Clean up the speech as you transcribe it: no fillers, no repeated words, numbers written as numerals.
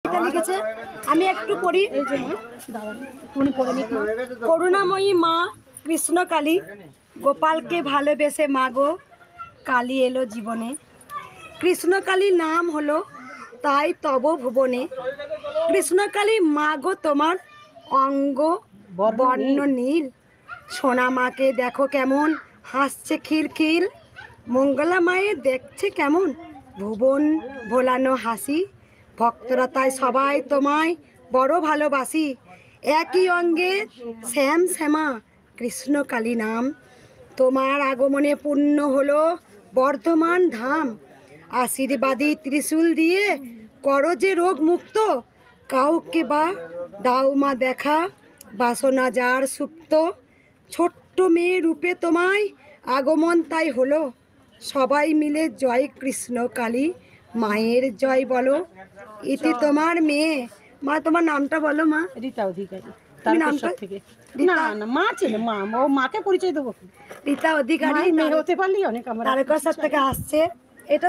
লিখেছে আমি একটু পড়ি। করুণাময়ী মা কৃষ্ণকালী, গোপালকে ভালোবেসে মাগো কালী এলো জীবনে। কৃষ্ণকালী নাম হলো তাই তব ভুবনে। কৃষ্ণকালী মাগো তোমার অঙ্গ বর্ণ নীল। সোনা মাকে দেখো কেমন হাসছে খিলখিল। মঙ্গলা মায়ের দেখছে কেমন ভুবন ভোলানো হাসি। ভক্তরা তাই সবাই তোমায় বড় ভালোবাসি। একই অঙ্গে শ্যাম শ্যামা কৃষ্ণকালী নাম। তোমার আগমনে পূর্ণ হলো বর্ধমান ধাম। আশীর্বাদী ত্রিশূল দিয়ে করো যে রোগ মুক্ত। কাউকে বা দাও মা দেখা বাসনা যার সুপ্ত। ছোট্ট মেয়ে রূপে তোমায় আগমন তাই হলো। সবাই মিলে জয় কৃষ্ণ কালী মায়ের জয় বলো। ইতি তোমার মেয়ে। মা তোমার নামটা বলো মা। রীতা অধিকারী নামটা থেকে। না না মা ছিল, মা ও মাকে পরিচয় দেবো। রীতা অধিকারী মেয়ে হতে পারলি অনেক। আমার তারকেশ্বর থেকে আসছে এটা।